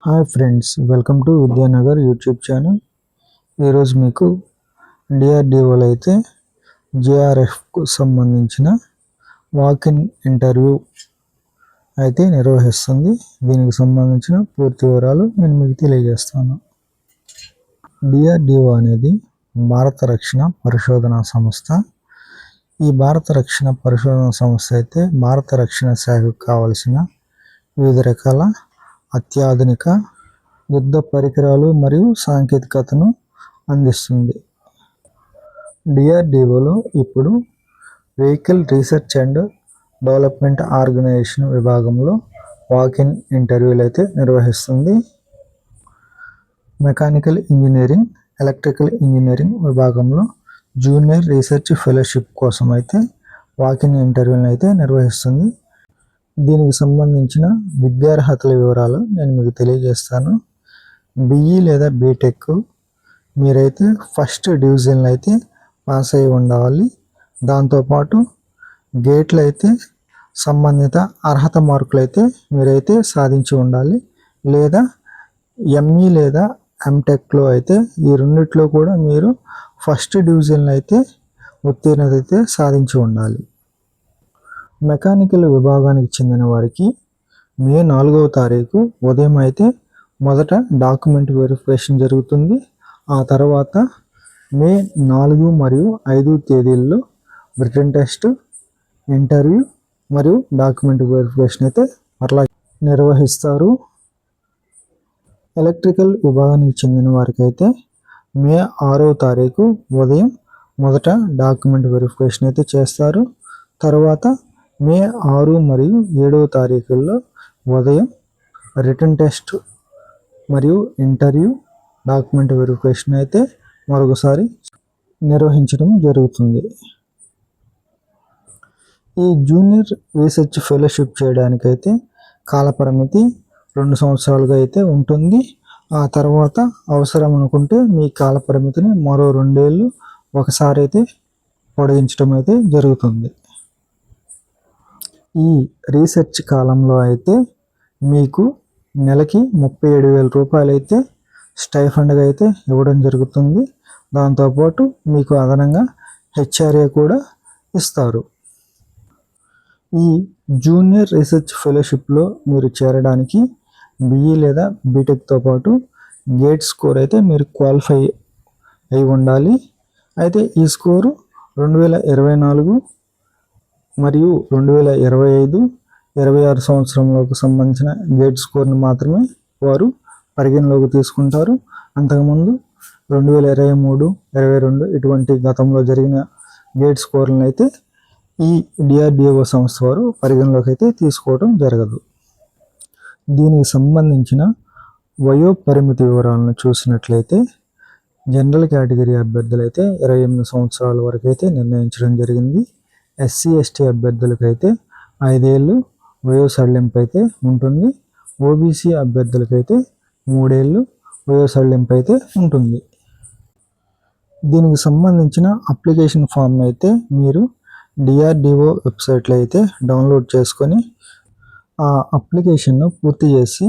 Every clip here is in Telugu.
Hi friends, welcome to Vidyanagar YouTube channel. ఈరోజు మీకు డిఆర్డిఓలో అయితే జేఆర్ఎఫ్కు సంబంధించిన వాకిన్ ఇంటర్వ్యూ అయితే నిర్వహిస్తుంది. దీనికి సంబంధించిన పూర్తి వివరాలు నేను మీకు తెలియజేస్తాను. డిఆర్డిఓ అనేది భారత రక్షణ పరిశోధనా సంస్థ. ఈ భారత రక్షణ పరిశోధనా సంస్థ అయితే భారత రక్షణ శాఖకు కావలసిన వివిధ రకాల అత్యాధునిక యుద్ధ పరికరాలు మరియు సాంకేతికతను అందిస్తుంది. డిఆర్డిఓలో ఇప్పుడు vehicle research and development organisation విభాగంలో వాకిన్ ఇంటర్వ్యూలు అయితే నిర్వహిస్తుంది. మెకానికల్ ఇంజనీరింగ్, ఎలక్ట్రికల్ ఇంజనీరింగ్ విభాగంలో జూనియర్ రీసెర్చ్ ఫెలోషిప్ కోసం అయితే వాకిన్ ఇంటర్వ్యూలను అయితే నిర్వహిస్తుంది. దీనికి సంబంధించిన విద్యార్హతల వివరాలు నేను మీకు తెలియజేస్తాను. బిఈ లేదా బీటెక్ మీరైతే ఫస్ట్ డివిజన్లో అయితే పాస్ అయి ఉండాలి. దాంతోపాటు గేట్లు అయితే సంబంధిత అర్హత మార్కులు అయితే మీరైతే సాధించి ఉండాలి. లేదా ఎంఈ లేదా ఎంటెక్లో అయితే ఈ రెండిట్లో కూడా మీరు ఫస్ట్ డివిజన్లో అయితే ఉత్తీర్ణత అయితే సాధించి ఉండాలి. మెకానికల్ విభాగానికి చెందిన వారికి మే 4వ తారీఖు ఉదయం అయితే మొదట డాక్యుమెంట్ వెరిఫికేషన్ జరుగుతుంది. ఆ తర్వాత మే 4 మరియు 5 తేదీల్లో రిటన్ టెస్ట్, ఇంటర్వ్యూ మరియు డాక్యుమెంట్ వెరిఫికేషన్ అయితే మరలా నిర్వహిస్తారు. ఎలక్ట్రికల్ విభాగానికి చెందిన వారికి అయితే మే 6వ తారీఖు ఉదయం మొదట డాక్యుమెంట్ వెరిఫికేషన్ అయితే చేస్తారు. తర్వాత మే 6 మరియు 7వ తారీఖుల్లో ఉదయం రిటన్ టెస్ట్ మరియు ఇంటర్వ్యూ, డాక్యుమెంట్ వెరిఫికేషన్ అయితే మరొకసారి నిర్వహించడం జరుగుతుంది. ఈ జూనియర్ రీసెర్చ్ ఫెలోషిప్ చేయడానికైతే కాలపరిమితి 2 సంవత్సరాలుగా అయితే ఉంటుంది. ఆ తర్వాత అవసరం అనుకుంటే మీ కాలపరిమితిని మరో 2 ఏళ్ళు ఒకసారి అయితే పొడిగించడం అయితే జరుగుతుంది. ఈ రీసెర్చ్ కాలంలో అయితే మీకు నెలకి 37,000 రూపాయలు అయితే స్టైఫండ్గా అయితే ఇవ్వడం జరుగుతుంది. దాంతోపాటు మీకు అదనంగా హెచ్ఆర్ఏ కూడా ఇస్తారు. ఈ జూనియర్ రీసెర్చ్ ఫెలోషిప్లో మీరు చేరడానికి బిఈ లేదా బీటెక్తో పాటు గేట్ స్కోర్ అయితే మీరు క్వాలిఫై అయి ఉండాలి. అయితే ఈ స్కోరు 2024 మరియు 2025, 26 సంవత్సరంలోకి సంబంధించిన గేట్ స్కోర్ని మాత్రమే వారు పరిగణలోకి తీసుకుంటారు. అంతకుముందు 2023, 22 ఇటువంటి గతంలో జరిగిన గేట్ స్కోర్లను అయితే ఈ డిఆర్డిఓ సంస్థ వారు పరిగణలోకి అయితే తీసుకోవడం జరగదు. దీనికి సంబంధించిన వయో పరిమితి వివరాలను చూసినట్లయితే జనరల్ కేటగిరీ అభ్యర్థులు అయితే 28 సంవత్సరాల వరకు అయితే నిర్ణయించడం జరిగింది. ఎస్సీ ఎస్టీ అభ్యర్థులకైతే 5 ఏళ్ళు వయో సడలింపు అయితే ఉంటుంది. ఓబీసీ అభ్యర్థులకైతే 3 ఏళ్ళు వయో సడలింపు అయితే ఉంటుంది. దీనికి సంబంధించిన అప్లికేషన్ ఫామ్ అయితే మీరు డిఆర్డిఓ వెబ్సైట్లో అయితే డౌన్లోడ్ చేసుకొని ఆ అప్లికేషన్ను పూర్తి చేసి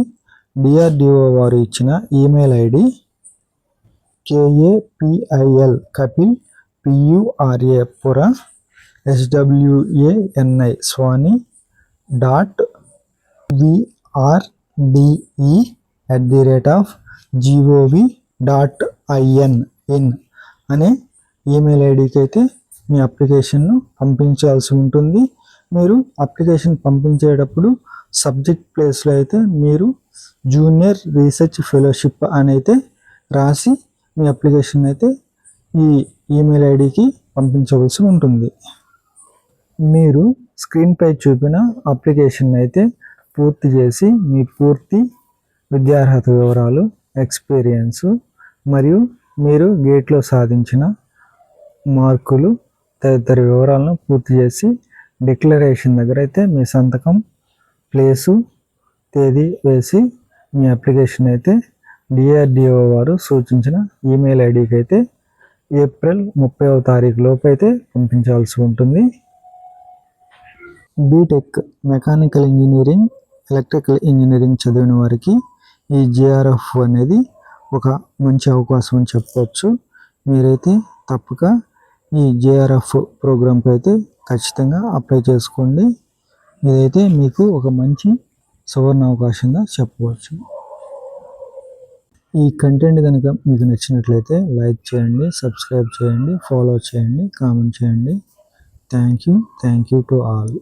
డిఆర్డిఓ వారు ఇచ్చిన email ID KAPIL Kapil PURA పుర SWANI స్వాని .VRDE@gov.in అనే ఈమెయిల్ ఐడికి అయితే మీ అప్లికేషన్ను పంపించాల్సి ఉంటుంది. మీరు అప్లికేషన్ పంపించేటప్పుడు సబ్జెక్ట్ ప్లేస్లో అయితే మీరు జూనియర్ రీసెర్చ్ ఫెలోషిప్ అని అయితే రాసి మీ అప్లికేషన్ అయితే ఈ ఈమెయిల్ ఐడికి పంపించవలసి ఉంటుంది. మీరు స్క్రీన్పై చూపిన అప్లికేషన్ అయితే పూర్తి చేసి మీ పూర్తి విద్యార్హత వివరాలు, ఎక్స్పీరియన్స్ మరియు మీరు గేట్లో సాధించిన మార్కులు తదితర వివరాలను పూర్తి చేసి డిక్లరేషన్ దగ్గర అయితే మీ సంతకం, ప్లేసు, తేదీ వేసి మీ అప్లికేషన్ అయితే డిఆర్డిఓ వారు సూచించిన ఈమెయిల్ ఐడికి అయితే ఏప్రిల్ 30వ తారీఖు లోపు అయితే పంపించాల్సి ఉంటుంది. BTech mechanical engineering, electrical engineering చదివిన వారికి ఈ జేఆర్ఎఫ్ అనేది ఒక మంచి అవకాశం అని చెప్పవచ్చు. మీరైతే తప్పక ఈ జేఆర్ఎఫ్ ప్రోగ్రామ్కి అయితే ఖచ్చితంగా అప్లై చేసుకోండి. ఇదైతే మీకు ఒక మంచి సువర్ణ అవకాశంగా చెప్పవచ్చు. ఈ కంటెంట్ కనుక మీకు నచ్చినట్లయితే లైక్ చేయండి, సబ్స్క్రైబ్ చేయండి, ఫాలో చేయండి, కామెంట్ చేయండి. Thank you to all.